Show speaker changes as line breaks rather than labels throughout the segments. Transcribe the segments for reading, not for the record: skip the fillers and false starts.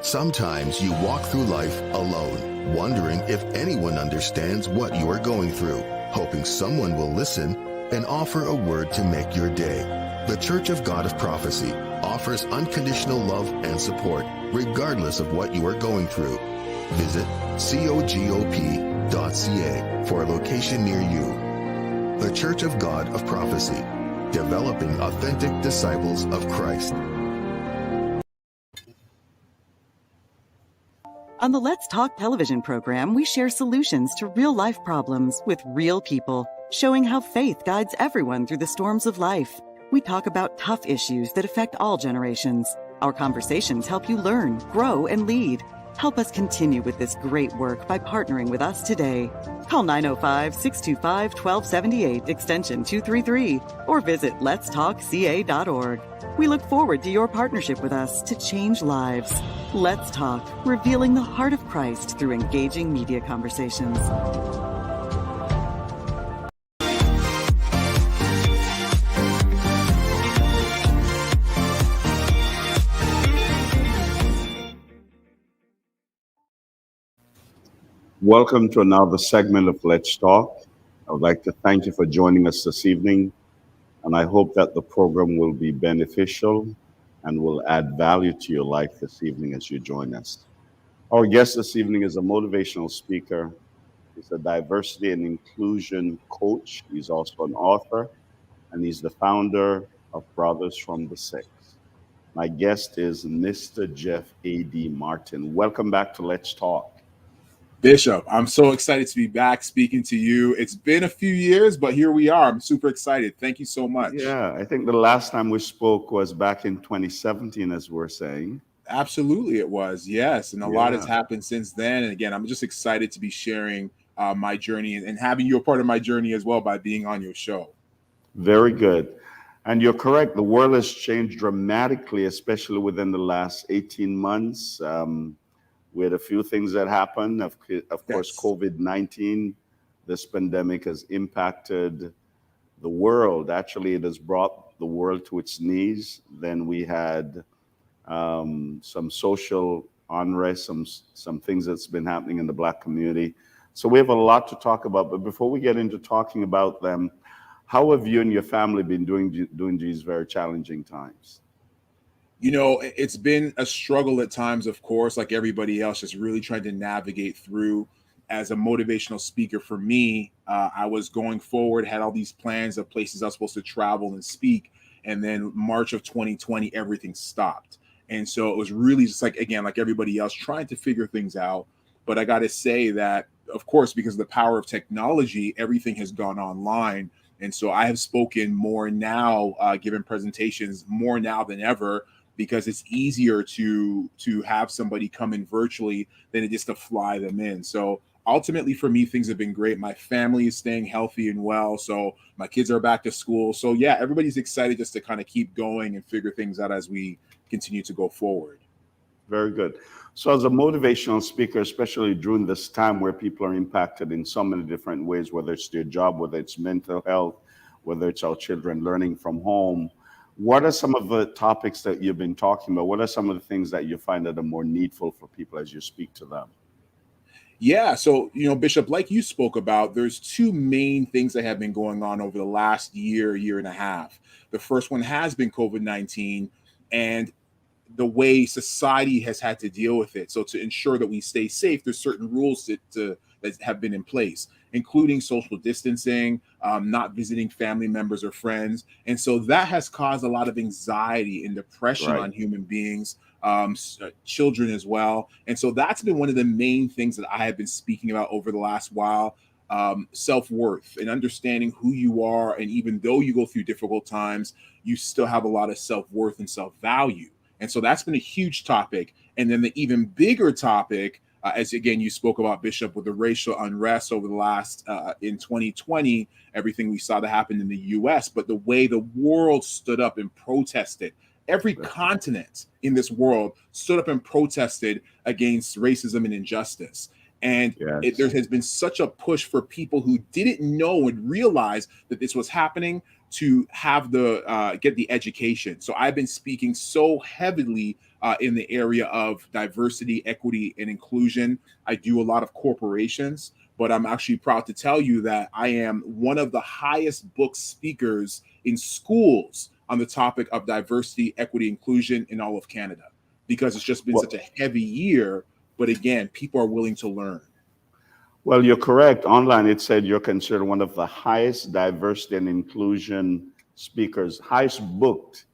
Sometimes you walk through life alone, wondering if anyone understands what you are going through, hoping someone will listen and offer a word to make your day. The Church of God of Prophecy offers unconditional love and support, regardless of what you are going through. Visit cogop.ca for a location near you. The Church of God of Prophecy, developing authentic disciples of Christ.
On the Let's Talk television program, we share solutions to real-life problems with real people, showing how faith guides everyone through the storms of life. We talk about tough issues that affect all generations. Our conversations help you learn, grow, and lead. Help us continue with this great work by partnering with us today. Call 905-625-1278, extension 233, or visit letstalkca.org. We look forward to your partnership with us to change lives. Let's Talk, revealing the heart of Christ through engaging media conversations.
Welcome to another segment of Let's Talk. I would like to thank you for joining us this evening, and I hope that the program will be beneficial and will add value to your life this evening as you join us. Our guest this evening is a motivational speaker. He's a diversity and inclusion coach. He's also an author, and he's the founder of Brothers from the Six. My guest is Mr. Jeff A.D. Martin. Welcome back to Let's Talk.
Bishop, I'm so excited to be back speaking to you. It's been a few years, but here we are. I'm super excited. Thank you so much.
Yeah, I think the last time we spoke was back in 2017, as we're saying.
Absolutely, it was. Yes. And a lot has happened since then. And again, I'm just excited to be sharing my journey and having you a part of my journey as well by being on your show.
Very good. And you're correct. The world has changed dramatically, especially within the last 18 months. We had a few things that happened. Of course, COVID-19, this pandemic has impacted the world. Actually, it has brought the world to its knees. Then we had some social unrest, some things that's been happening in the Black community. So we have a lot to talk about. But before we get into talking about them, how have you and your family been doing these very challenging times?
You know, it's been a struggle at times, of course, like everybody else, just really trying to navigate through. As a motivational speaker for me, I was going forward, had all these plans of places I was supposed to travel and speak. And then March of 2020, everything stopped. And so it was really just like, again, like everybody else, trying to figure things out. But I got to say that, of course, because of the power of technology, everything has gone online. And so I have spoken more now, given presentations more now than ever, because it's easier to have somebody come in virtually than it is to fly them in. So ultimately for me, things have been great. My family is staying healthy and well. So my kids are back to school. So yeah, everybody's excited just to kind of keep going and figure things out as we continue to go forward.
Very good. So as a motivational speaker, especially during this time where people are impacted in so many different ways, whether it's their job, whether it's mental health, whether it's our children learning from home, what are some of the topics that you've been talking about? What are some of the things that you find that are more needful for people as you speak to them?
Yeah. So, you know, Bishop, like you spoke about, there's two main things that have been going on over the last year and a half. The first one has been COVID-19 and the way society has had to deal with it. So to ensure that we stay safe, there's certain rules that have been in place, including social distancing, not visiting family members or friends. And so that has caused a lot of anxiety and depression on human beings, children as well. And so that's been one of the main things that I have been speaking about over the last while. Self-worth and understanding who you are. And even though you go through difficult times, you still have a lot of self-worth and self-value. And so that's been a huge topic. And then the even bigger topic, as again, you spoke about, Bishop, with the racial unrest over the last, in 2020, everything we saw that happened in the US, but the way the world stood up and protested, every continent in this world stood up and protested against racism and injustice. And there has been such a push for people who didn't know and realize that this was happening to have the get the education. So I've been speaking so heavily in the area of diversity, equity, and inclusion. I do a lot of corporations, but I'm actually proud to tell you that I am one of the highest book speakers in schools on the topic of diversity, equity, inclusion in all of Canada, because it's just been such a heavy year. But again, people are willing to learn.
Well, you're correct. Online, it said you're considered one of the highest diversity and inclusion speakers, highest booked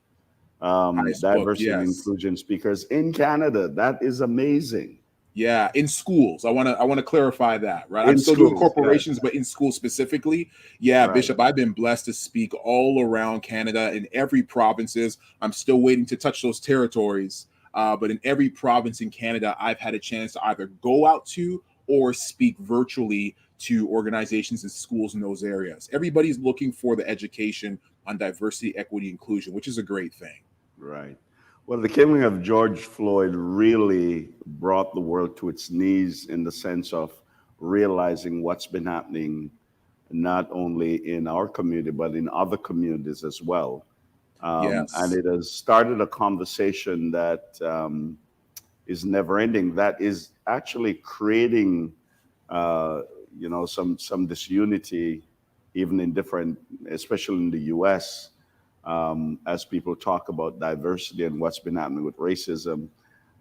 Highest book,
diversity and
yes.
inclusion speakers in Canada. That is amazing.
Yeah, in schools. I want to clarify that, right? I'm
In
still doing
schools,
corporations, but in schools specifically. Yeah,
right.
Bishop, I've been blessed to speak all around Canada in every provinces. I'm still waiting to touch those territories. But in every province in Canada, I've had a chance to either go out to or speak virtually to organizations and schools in those areas. Everybody's looking for the education on diversity, equity, inclusion, which is a great thing.
Right. Well, the killing of George Floyd really brought the world to its knees in the sense of realizing what's been happening, not only in our community, but in other communities as well.
Yes.
And it has started a conversation that is never ending, that is actually creating, some disunity, even in different, especially in the US, as people talk about diversity and what's been happening with racism.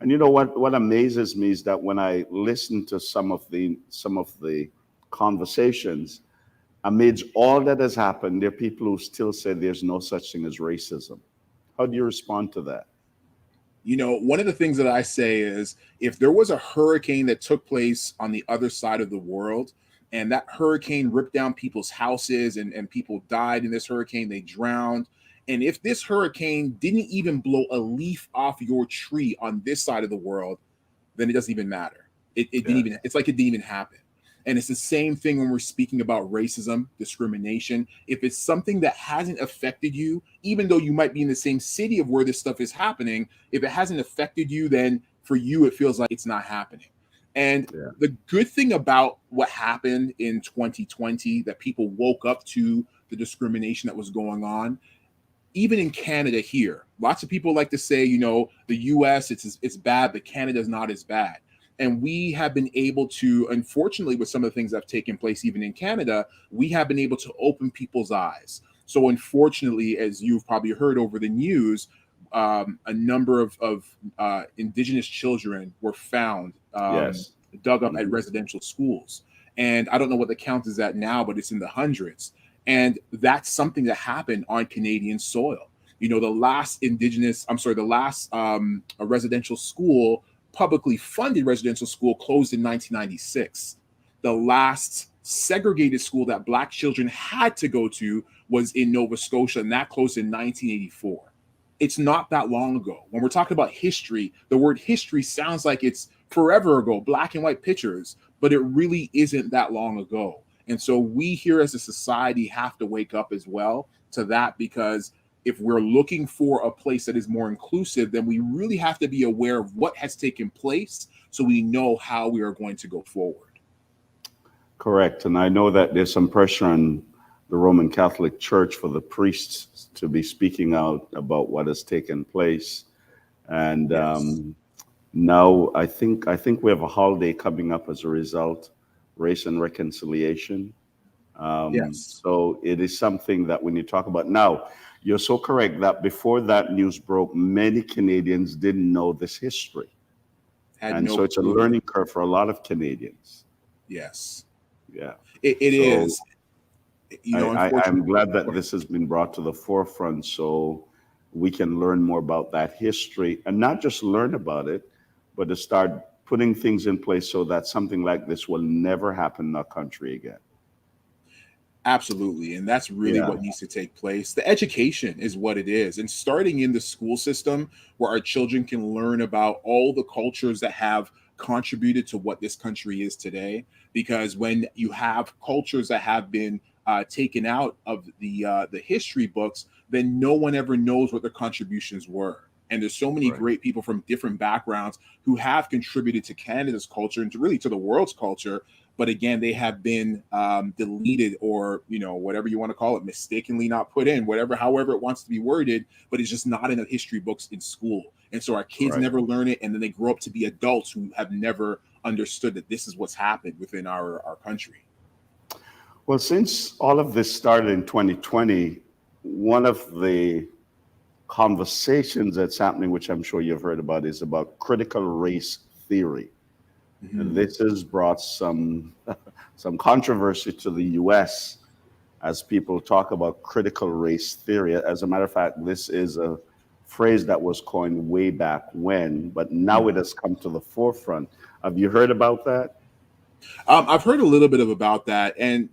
And you know what amazes me is that when I listen to some of the conversations, amidst all that has happened, there are people who still say there's no such thing as racism. How do you respond to that?
You know, one of the things that I say is if there was a hurricane that took place on the other side of the world, and that hurricane ripped down people's houses and people died in this hurricane, they drowned. And if this hurricane didn't even blow a leaf off your tree on this side of the world, then it doesn't even matter. It didn't even, it's like it didn't even happen. And it's the same thing when we're speaking about racism, discrimination. If it's something that hasn't affected you, even though you might be in the same city of where this stuff is happening, if it hasn't affected you, then for you, it feels like it's not happening. And the good thing about what happened in 2020, that people woke up to the discrimination that was going on, even in Canada here, lots of people like to say, you know, the US, it's bad, but Canada's not as bad. And we have been able to, unfortunately, with some of the things that have taken place, even in Canada, we have been able to open people's eyes. So unfortunately, as you've probably heard over the news, a number of Indigenous children were found dug up at residential schools. And I don't know what the count is at now, but it's in the hundreds. And that's something that happened on Canadian soil. You know, the last a residential school, publicly funded residential school, closed in 1996. The last segregated school that Black children had to go to was in Nova Scotia, and that closed in 1984. It's not that long ago. When we're talking about history, the word history sounds like it's forever ago, black and white pictures, but it really isn't that long ago. And so we here as a society have to wake up as well to that, because if we're looking for a place that is more inclusive, then we really have to be aware of what has taken place so we know how we are going to go forward.
Correct. And I know that there's some pressure on the Roman Catholic Church for the priests to be speaking out about what has taken place. And now I think we have a holiday coming up as a result, Race and Reconciliation. So it is something that when you talk about now, you're so correct that before that news broke, many Canadians didn't know this history. So it's a learning curve for a lot of Canadians.
Yes.
Yeah.
It is. You know,
I'm glad that this has been brought to the forefront so we can learn more about that history, and not just learn about it, but to start putting things in place so that something like this will never happen in our country again.
Absolutely. And that's really what needs to take place. The education is what it is. And starting in the school system where our children can learn about all the cultures that have contributed to what this country is today. Because when you have cultures that have been taken out of the history books, then no one ever knows what their contributions were. And there's so many great people from different backgrounds who have contributed to Canada's culture and to the world's culture. But again, they have been deleted, or, whatever you want to call it, mistakenly not put in, however it wants to be worded, but it's just not in the history books in school. And so our kids never learn it, and then they grow up to be adults who have never understood that this is what's happened within our country.
Well, since all of this started in 2020, one of the conversations that's happening, which I'm sure you've heard about, is about critical race theory. And this has brought some controversy to the U.S. as people talk about critical race theory. As a matter of fact, this is a phrase that was coined way back when, but now it has come to the forefront. Have you heard about that?
I've heard a little bit about that. And,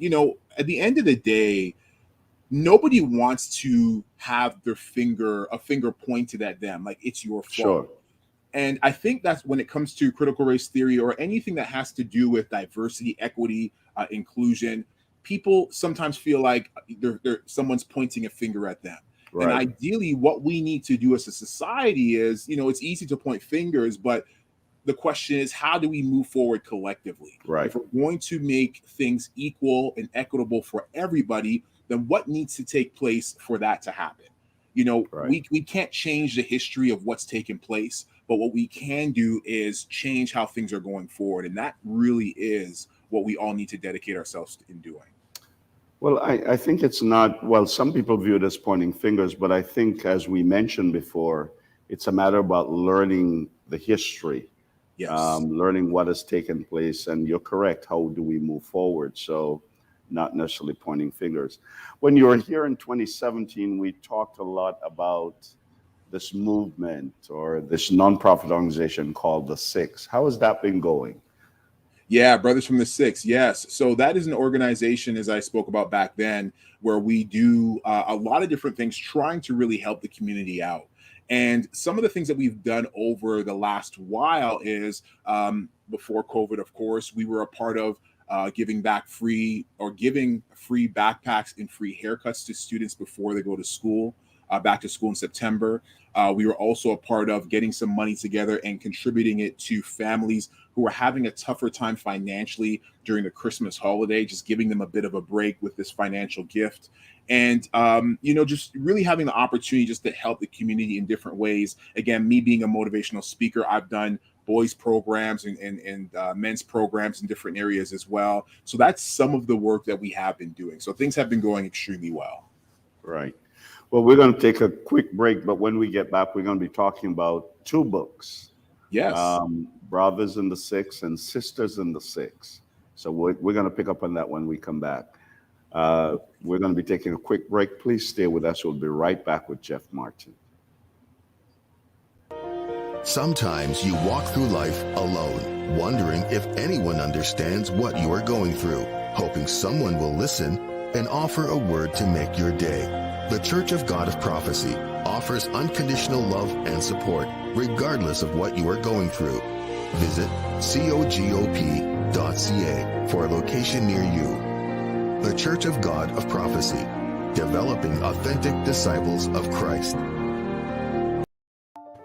at the end of the day, nobody wants to have a finger pointed at them like it's your fault.
Sure.
And I think that's when it comes to critical race theory or anything that has to do with diversity, equity, inclusion, people sometimes feel like someone's pointing a finger at them. Right. And ideally, what we need to do as a society is, it's easy to point fingers, but the question is, how do we move forward collectively?
Right.
If we're going to make things equal and equitable for everybody, then what needs to take place for that to happen? We can't change the history of what's taken place, but what we can do is change how things are going forward. And that really is what we all need to dedicate ourselves in doing.
Well, I think it's not, some people view it as pointing fingers, but I think, as we mentioned before, it's a matter about learning the history, learning what has taken place. And you're correct. How do we move forward? So not necessarily pointing fingers. When you were here in 2017, we talked a lot about this movement or this nonprofit organization called The Six. How has that been going?
Yeah, Brothers from the Six. Yes. So that is an organization, as I spoke about back then, where we do a lot of different things trying to really help the community out. And some of the things that we've done over the last while is before COVID, of course, we were a part of giving free backpacks and free haircuts to students before they go to school, back to school in September. We were also a part of getting some money together and contributing it to families who are having a tougher time financially during the Christmas holiday, just giving them a bit of a break with this financial gift. And, just really having the opportunity just to help the community in different ways. Again, me being a motivational speaker, I've done boys programs and men's programs in different areas as well. So that's some of the work that we have been doing. So things have been going extremely well.
Right. Well, we're going to take a quick break, but when we get back, we're going to be talking about two books.
Yes.
Brothers in the Six and Sisters in the Six. So we're going to pick up on that when we come back. We're going to be taking a quick break. Please stay with us. We'll be right back with Jeff Martin.
Sometimes you walk through life alone, wondering if anyone understands what you are going through, hoping someone will listen and offer a word to make your day. The Church of God of Prophecy offers unconditional love and support, regardless of what you are going through. Visit cogop.ca for a location near you. The Church of God of Prophecy, developing authentic disciples of Christ.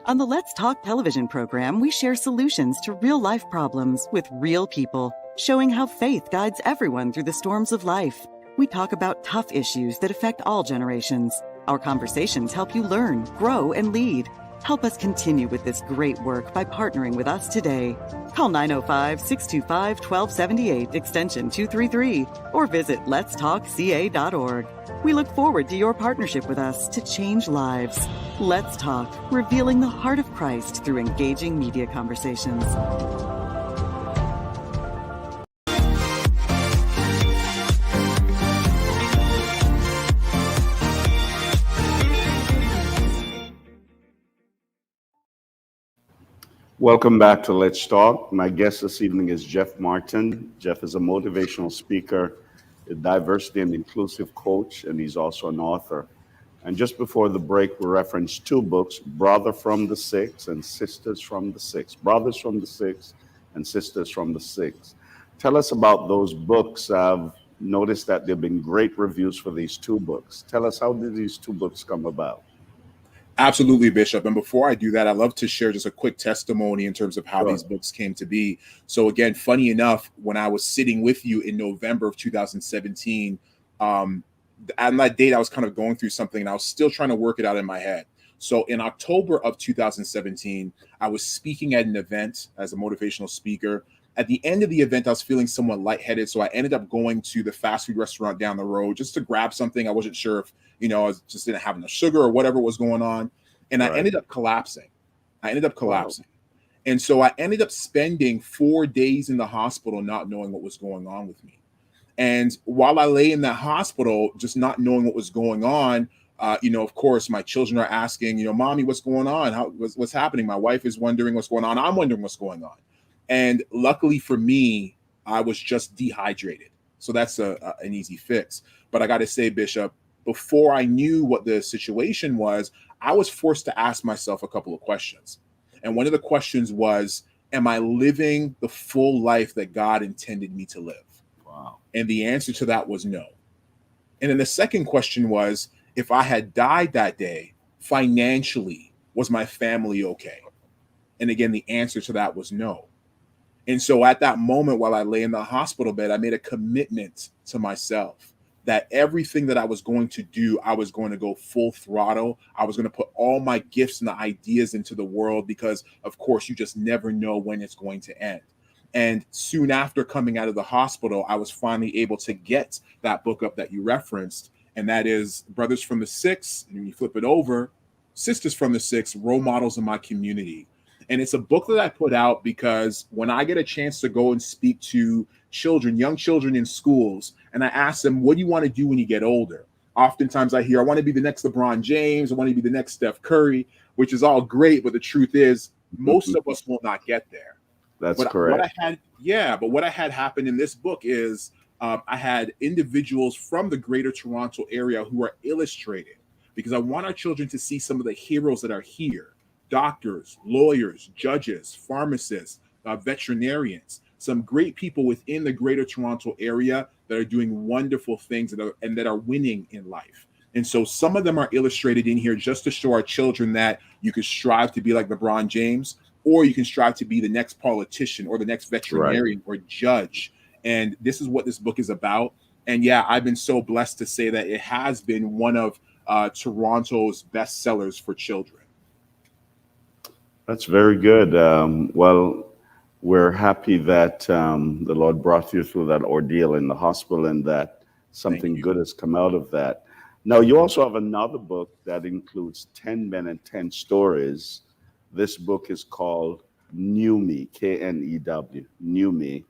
On the Let's Talk television program, we share solutions to real-life problems with real people, showing how faith guides everyone through the storms of life. We talk about tough issues that affect all generations. Our conversations help you learn, grow, and lead. Help us continue with this great work by partnering with us today. Call 905-625-1278, extension 233, or visit letstalkca.org. We look forward to your partnership with us to change lives. Let's Talk, revealing the heart of Christ through engaging media conversations.
Welcome back to Let's Talk. My guest this evening is Jeff Martin. Jeff is a motivational speaker, a diversity and inclusive coach, and he's also an author. And just before the break, we referenced two books, Brother from the Six and Sisters from the Six. Brothers from the Six and Sisters from the Six. Tell us about those books. I've noticed that there have been great reviews for these two books. Tell us, how did these two books come about?
Absolutely, Bishop. And before I do that, I'd love to share just a quick testimony in terms of how
Sure.
these books came to be. So, again, funny enough, when I was sitting with you in November of 2017, on that date, I was kind of going through something and I was still trying to work it out in my head. So, in October of 2017, I was speaking at an event as a motivational speaker. At the end of the event, I was feeling somewhat lightheaded. So, I ended up going to the fast food restaurant down the road just to grab something. I wasn't sure if, I just didn't have enough sugar or whatever was going on. And I
Right.
ended up collapsing. I ended up
Wow.
collapsing. And so I ended up spending 4 days in the hospital not knowing what was going on with me. And while I lay in that hospital, just not knowing what was going on, of course, my children are asking, Mommy, what's going on? What's happening? My wife is wondering what's going on. I'm wondering what's going on. And luckily for me, I was just dehydrated. So that's an easy fix. But I got to say, Bishop, before I knew what the situation was, I was forced to ask myself a couple of questions. And one of the questions was, am I living the full life that God intended me to live?
Wow.
And the answer to that was no. And then the second question was, if I had died that day, financially, was my family okay? And again, the answer to that was no. And so at that moment, while I lay in the hospital bed, I made a commitment to myself that everything that I was going to do, I was going to go full throttle. I was going to put all my gifts and the ideas into the world because, of course, you just never know when it's going to end. And soon after coming out of the hospital, I was finally able to get that book up that you referenced. And that is Brothers from the Six. And when you flip it over, Sisters from the Six, Role Models in My Community. And it's a book that I put out because when I get a chance to go and speak to children, young children in schools, and I ask them, what do you want to do when you get older? Oftentimes I hear, I want to be the next LeBron James. I want to be the next Steph Curry, which is all great. But the truth is, most of us will not get there.
That's
But
correct.
what I had happen in this book is I had individuals from the greater Toronto area who are illustrated because I want our children to see some of the heroes that are here. Doctors, lawyers, judges, pharmacists, veterinarians, some great people within the greater Toronto area that are doing wonderful things that are winning in life. And so some of them are illustrated in here just to show our children that you could strive to be like LeBron James, or you can strive to be the next politician or the next veterinarian or judge. And this is what this book is about. And yeah, I've been so blessed to say that it has been one of Toronto's best sellers for children.
That's very good. Well, we're happy that the Lord brought you through that ordeal in the hospital and that something good has come out of that. Now, you also have another book that includes 10 men and 10 stories. This book is called New Me, Knew, New Me.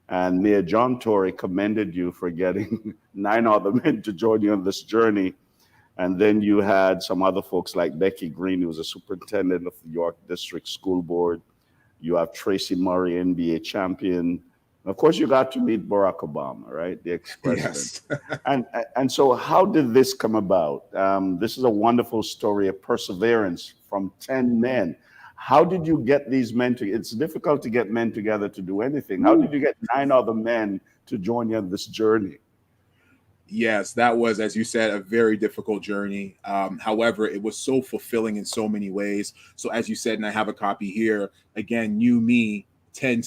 And Mayor John Tory commended you for getting 9 other men to join you on this journey. And then you had some other folks like Becky Green, who was a superintendent of the York District School Board. You have Tracy Murray, NBA champion. Of course, you got to meet Barack Obama, right? The ex-president. Yes. And so how did this come about? This is a wonderful story of perseverance from 10 men. How did you get these men to? It's difficult to get men together to do anything. How did you get 9 other men to join you on this journey?
Yes, that was, as you said, a very difficult journey. However, it was so fulfilling in so many ways. So as you said, and I have a copy here, again, New Me, 10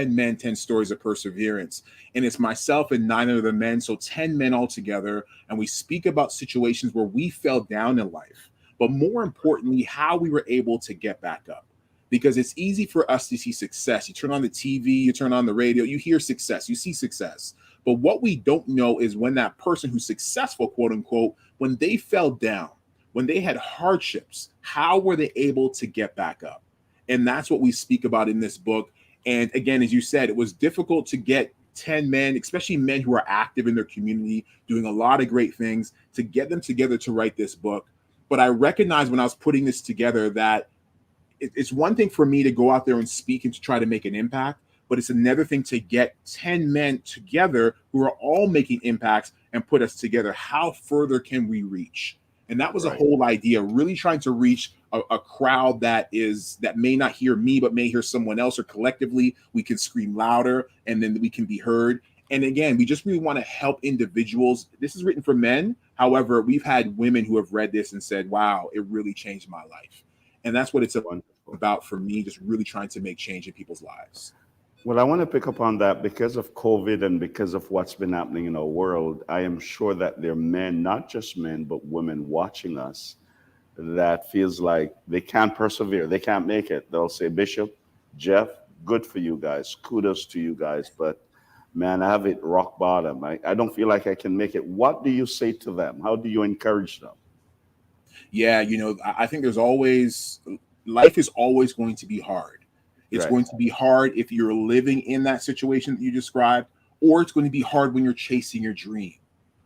men, 10 stories of perseverance. And it's myself and 9 other men, so 10 men altogether. And we speak about situations where we fell down in life, but more importantly, how we were able to get back up. Because it's easy for us to see success. You turn on the TV, you turn on the radio, you hear success, you see success. But what we don't know is when that person who's successful, quote unquote, when they fell down, when they had hardships, how were they able to get back up? And that's what we speak about in this book. And again, as you said, it was difficult to get 10 men, especially men who are active in their community, doing a lot of great things, to get them together to write this book. But I recognized when I was putting this together that it's one thing for me to go out there and speak and to try to make an impact, but it's another thing to get 10 men together who are all making impacts and put us together. How further can we reach? And that was a whole idea, really trying to reach a crowd that may not hear me, but may hear someone else, or collectively we can scream louder and then we can be heard. And again, we just really want to help individuals. This is written for men, However, we've had women who have read this and said, wow, it really changed my life. And that's what it's
Wonderful.
about for me, just really trying to make change in people's lives.
Well, I want to pick up on that because of COVID and because of what's been happening in our world. I am sure that there are men, not just men, but women watching us that feels like they can't persevere. They can't make it. They'll say, Bishop, Jeff, good for you guys. Kudos to you guys. But man, I have it rock bottom. I don't feel like I can make it. What do you say to them? How do you encourage them?
Yeah, I think life is always going to be hard. It's
Right.
going to be hard if you're living in that situation that you described, or it's going to be hard when you're chasing your dream.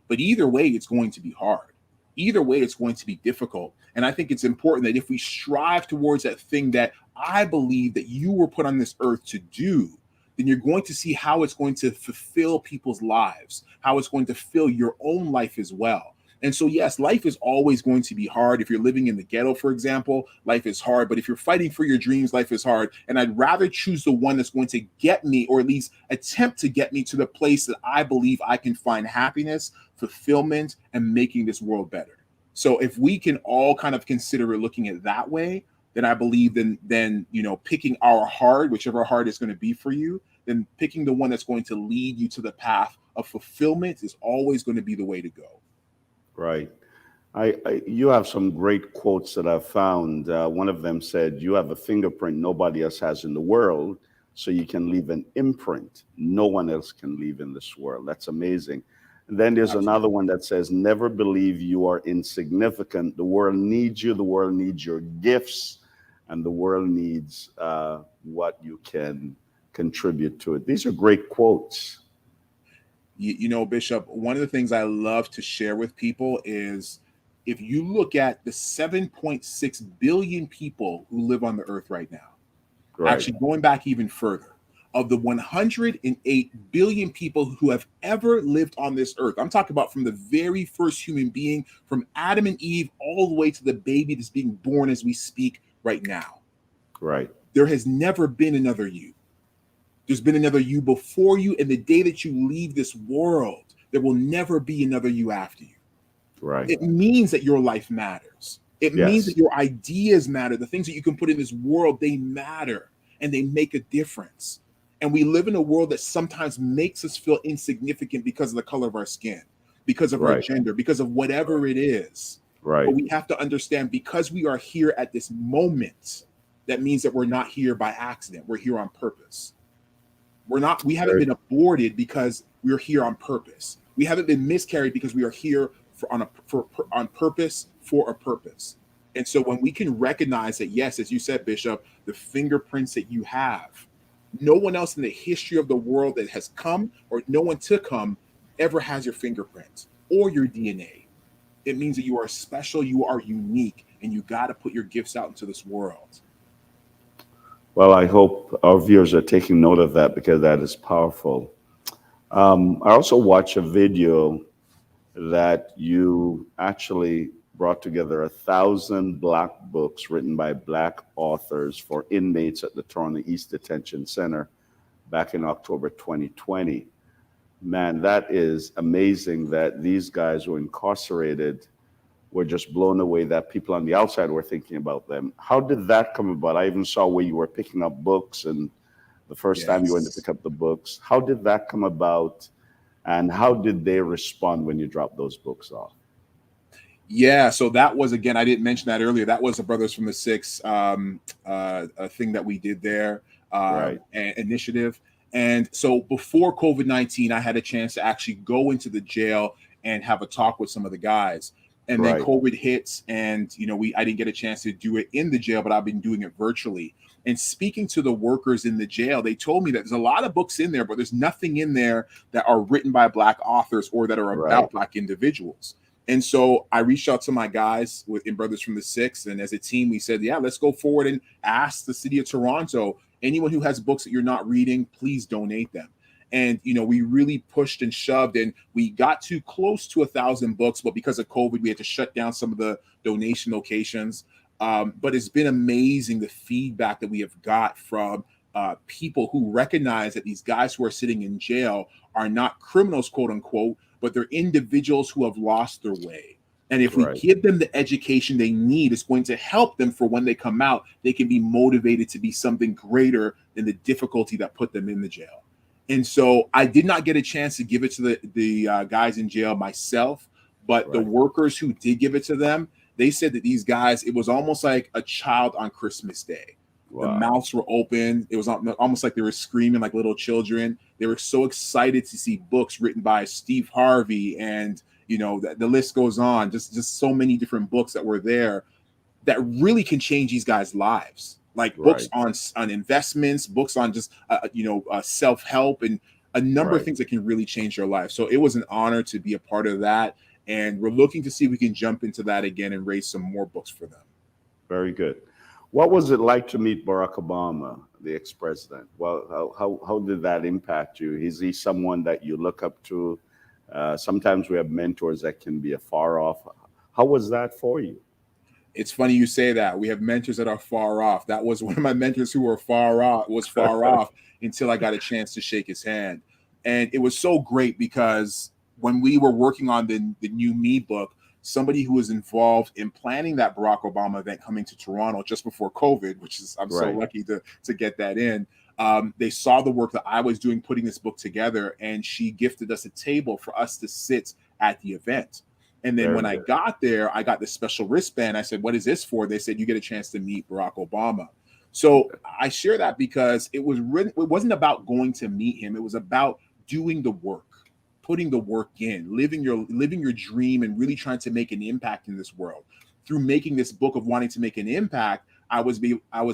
But either way, it's going to be hard. Either way, it's going to be difficult. And I think it's important that if we strive towards that thing that I believe that you were put on this earth to do, then you're going to see how it's going to fulfill people's lives, how it's going to fill your own life as well. And so, yes, life is always going to be hard. If you're living in the ghetto, for example, life is hard. But if you're fighting for your dreams, life is hard. And I'd rather choose the one that's going to get me, or at least attempt to get me to the place that I believe I can find happiness, fulfillment, and making this world better. So if we can all kind of consider it looking at it that way, then I believe then picking our heart, whichever heart is going to be for you, then picking the one that's going to lead you to the path of fulfillment is always going to be the way to go.
Right. You have some great quotes that I've found. One of them said, "You have a fingerprint nobody else has in the world, so you can leave an imprint no one else can leave in this world." That's amazing. And then there's another one that says, "Never believe you are insignificant. The world needs you. The world needs your gifts, and the world needs what you can contribute to it." These are great quotes.
Bishop, one of the things I love to share with people is if you look at the 7.6 billion people who live on the earth right now,
Right.
actually going back even further, of the 108 billion people who have ever lived on this earth, I'm talking about from the very first human being, from Adam and Eve, all the way to the baby that's being born as we speak right now.
Right.
There has never been another you. There's been another you before you, and the day that you leave this world, there will never be another you after you.
Right.
It means that your life matters. It means
Yes.
that your ideas matter. The things that you can put in this world, they matter and they make a difference. And we live in a world that sometimes makes us feel insignificant because of the color of our skin, because of our
Right.
gender, because of whatever it is.
Right.
But we have to understand, because we are here at this moment, that means that we're not here by accident. We're here on purpose. We haven't been aborted because we're here on purpose. We haven't been miscarried because we are here on purpose for a purpose. And so when we can recognize that, yes, as you said, Bishop, the fingerprints that you have, no one else in the history of the world that has come, or no one to come, ever has your fingerprints or your DNA. It means that you are special, you are unique, and you got to put your gifts out into this world.
Well, I hope our viewers are taking note of that because that is powerful. I also watched a video that you actually brought together 1,000 Black books written by Black authors for inmates at the Toronto East Detention Center back in October 2020. Man, that is amazing that these guys were incarcerated. We're just blown away that people on the outside were thinking about them. How did that come about? I even saw where you were picking up books, and the first time you went to pick up the books. How did that come about, and how did they respond when you dropped those books off?
Yeah, so that was, again, I didn't mention that earlier. That was a Brothers from the Six a thing that we did there,
Right.
an initiative. And so before COVID-19, I had a chance to actually go into the jail and have a talk with some of the guys. And then
Right.
COVID hits, and I didn't get a chance to do it in the jail, but I've been doing it virtually. And speaking to the workers in the jail, they told me that there's a lot of books in there, but there's nothing in there that are written by Black authors or that are about
Right.
Black individuals. And so I reached out to my guys in Brothers from the Six, and as a team, we said, yeah, let's go forward and ask the city of Toronto, anyone who has books that you're not reading, please donate them. And, we really pushed and shoved, and we got too close to 1,000 books, but because of COVID, we had to shut down some of the donation locations. But it's been amazing, the feedback that we have got from people who recognize that these guys who are sitting in jail are not criminals, quote unquote, but they're individuals who have lost their way. And if we
Right.
give them the education they need, it's going to help them for when they come out, they can be motivated to be something greater than the difficulty that put them in the jail. And so I did not get a chance to give it to the guys in jail myself, but the
Right.
workers who did give it to them, they said that these guys, it was almost like a child on Christmas Day. The
Wow.
mouths were open. It was almost like they were screaming like little children. They were so excited to see books written by Steve Harvey, and the list goes on. Just so many different books that were there that really can change these guys' lives. Like books
Right.
on investments, books on just self-help, and a number of
Right.
things that can really change your life. So it was an honor to be a part of that, and we're looking to see if we can jump into that again and raise some more books for them.
Very good. What was it like to meet Barack Obama, the ex-president? Well, how did that impact you? Is he someone that you look up to? Sometimes we have mentors that can be afar off. How was that for you?
It's funny you say that. We have mentors that are far off. That was one of my mentors who were far off until I got a chance to shake his hand. And it was so great because when we were working on the new Me book, somebody who was involved in planning that Barack Obama event coming to Toronto just before COVID, which is, I'm so
Right.
lucky to get that in. They saw the work that I was doing putting this book together, and she gifted us a table for us to sit at the event. And then
Very
when I
good.
got there, I got this special wristband. I said, "What is this for?" They said, "You get a chance to meet Barack Obama." So I share that because it wasn't about going to meet him. It was about doing the work, putting the work in, living your dream, and really trying to make an impact in this world. Through making this book of wanting to make an impact, I was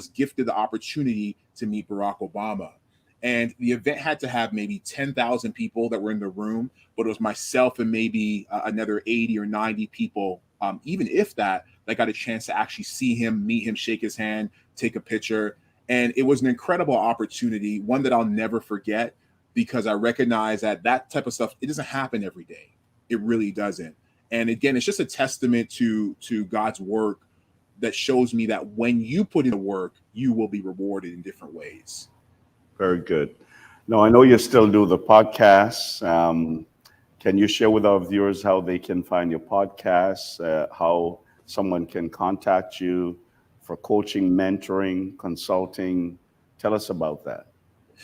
gifted the opportunity to meet Barack Obama. And the event had to have maybe 10,000 people that were in the room, but it was myself and maybe another 80 or 90 people, even if that got a chance to actually see him, meet him, shake his hand, take a picture. And it was an incredible opportunity, one that I'll never forget, because I recognize that type of stuff, it doesn't happen every day. It really doesn't. And again, it's just a testament to God's work that shows me that when you put in the work, you will be rewarded in different ways.
Very good. Now, I know you still do the podcasts. Can you share with our viewers how they can find your podcasts, how someone can contact you for coaching, mentoring, consulting? Tell us about that.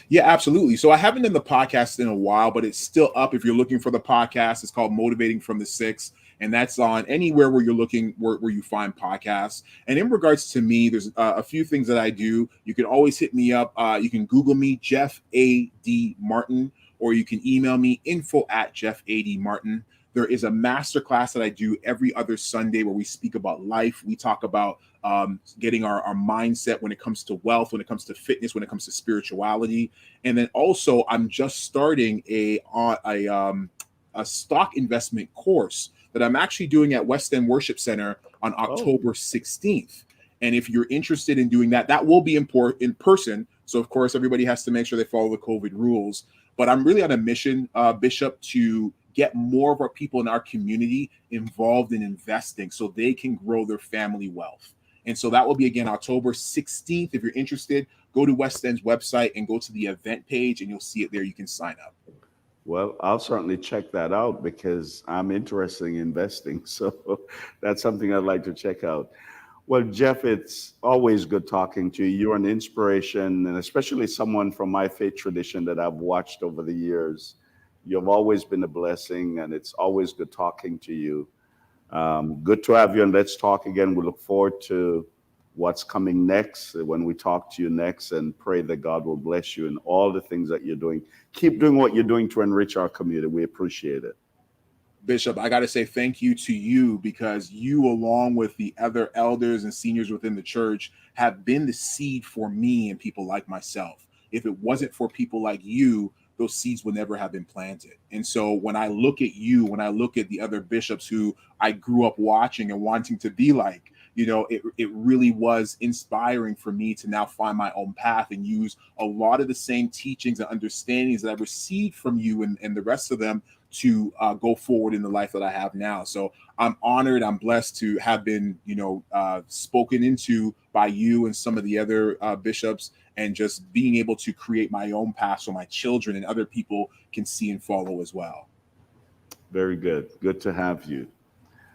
Yeah, absolutely. So I haven't done the podcast in a while, but it's still up. If you're looking for the podcast, it's called Motivating from the Six, and that's on anywhere where you're looking, where you find podcasts. And in regards to me, there's a few things that I do. You can always hit me up. You can Google me, Jeff A.D. Martin, or you can email me, info@JeffADMartin. There is a masterclass that I do every other Sunday where we speak about life. We talk about getting our mindset when it comes to wealth, when it comes to fitness, when it comes to spirituality. And then also I'm just starting a stock investment course that I'm actually doing at West End Worship Center on October 16th. And if you're interested in doing that, that will be in person. So of course, everybody has to make sure they follow the COVID rules. But I'm really on a mission, Bishop, to get more of our people in our community involved in investing so they can grow their family wealth. And so that will be, again, October 16th. If you're interested, go to West End's website and go to the event page, and you'll see it there. You can sign up.
Well, I'll certainly check that out because I'm interested in investing. So that's something I'd like to check out. Well, Jeff, it's always good talking to you. You're an inspiration, and especially someone from my faith tradition that I've watched over the years. You've always been a blessing, and it's always good talking to you. Good to have you, and let's talk again. We look forward to what's coming next when we talk to you next, and pray that God will bless you in all the things that you're doing. Keep doing what you're doing to enrich our community. We appreciate it.
Bishop, I got to say thank you to you, because you, along with the other elders and seniors within the church, have been the seed for me and people like myself. If it wasn't for people like you, those seeds would never have been planted. And so when I look at you, when I look at the other bishops who I grew up watching and wanting to be like, it really was inspiring for me to now find my own path and use a lot of the same teachings and understandings that I received from you and the rest of them to go forward in the life that I have now. So I'm honored. I'm blessed to have been, spoken into by you and some of the other bishops, and just being able to create my own path so my children and other people can see and follow as well.
Very good. Good to have you.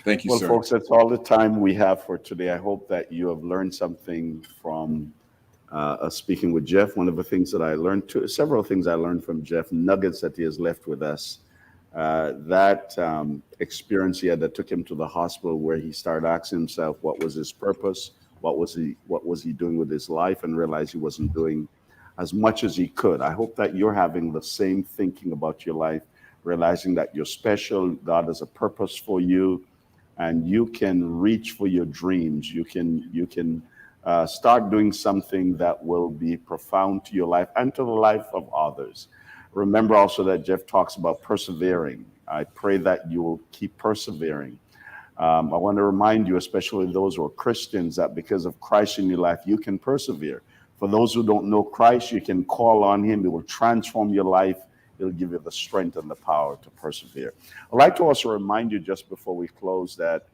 Thank you,
Well,
sir.
folks, that's all the time we have for today. I hope that you have learned something from us speaking with Jeff. One of the things that I learned, several things I learned from Jeff, nuggets that he has left with us. That experience he had that took him to the hospital, where he started asking himself, what was his purpose? What was he doing with his life? And realized he wasn't doing as much as he could. I hope that you're having the same thinking about your life, realizing that you're special. God has a purpose for you, and you can reach for your dreams. You can start doing something that will be profound to your life and to the life of others. Remember also that Jeff talks about persevering. I pray that you will keep persevering. I want to remind you, especially those who are Christians, that because of Christ in your life, you can persevere. For those who don't know Christ, you can call on him. It will transform your life. It'll give you the strength and the power to persevere. I'd like to also remind you, just before we close, that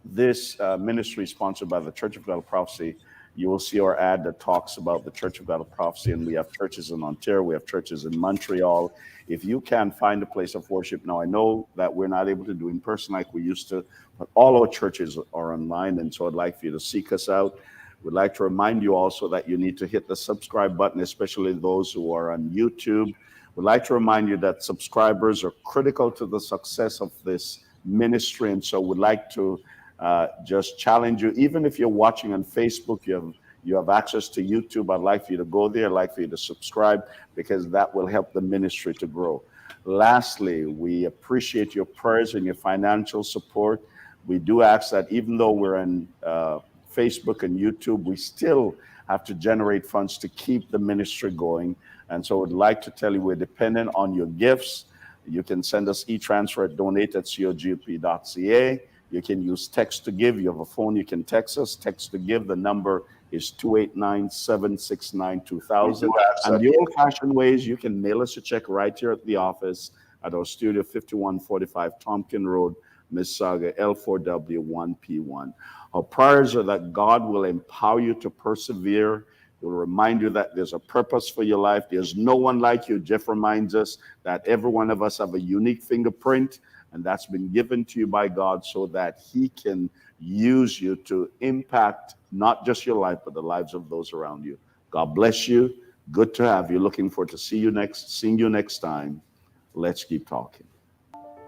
this ministry is sponsored by the Church of God of Prophecy. You will see our ad that talks about the Church of God of Prophecy, and we have churches in Ontario, we have churches in Montreal. If you can find a place of worship, now I know that we're not able to do in person like we used to, but all our churches are online, and so I'd like for you to seek us out. We'd like to remind you also that you need to hit the subscribe button, especially those who are on YouTube. We'd like to remind you that subscribers are critical to the success of this ministry, and so we'd like to just challenge you. Even if you're watching on Facebook, you have access to YouTube. I'd like for you to go there. I'd like for you to subscribe, because that will help the ministry to grow. Lastly, we appreciate your prayers and your financial support. We do ask that even though we're on Facebook and YouTube, we still have to generate funds to keep the ministry going. And so I'd like to tell you, we're dependent on your gifts. You can send us e-transfer at donate@cogp.ca. You can use text to give. You have a phone, you can text us. Text to give, the number is 289-769-2000. And the old-fashioned ways, you can mail us a check right here at the office at our studio, 5145 Tompkin Road, Mississauga, L4W1P1. Our prayers are that God will empower you to persevere. It will remind you that there's a purpose for your life. There's no one like you. Jeff reminds us that every one of us have a unique fingerprint, and that's been given to you by God so that he can use you to impact not just your life, but the lives of those around you. God bless you. Good to have you. Looking forward to seeing you next time. Let's keep talking.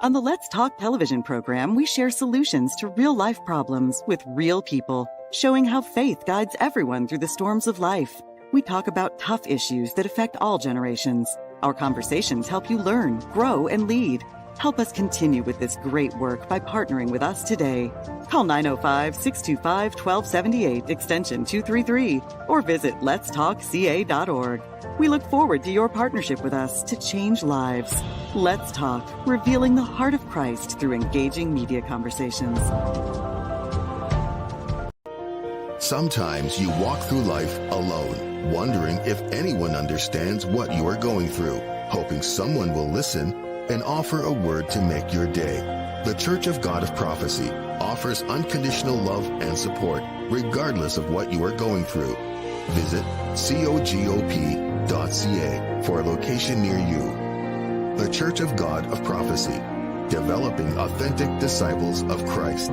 On the Let's Talk television program, we share solutions to real-life problems with real people, showing how faith guides everyone through the storms of life. We talk about tough issues that affect all generations. Our conversations help you learn, grow, and lead. Help us continue with this great work by partnering with us today. Call 905-625-1278, extension 233, or visit letstalkca.org. We look forward to your partnership with us to change lives. Let's Talk, revealing the heart of Christ through engaging media conversations.
Sometimes you walk through life alone, wondering if anyone understands what you are going through, hoping someone will listen and offer a word to make your day. The Church of God of Prophecy offers unconditional love and support, regardless of what you are going through. Visit cogop.ca for a location near you. The Church of God of Prophecy, developing authentic disciples of Christ.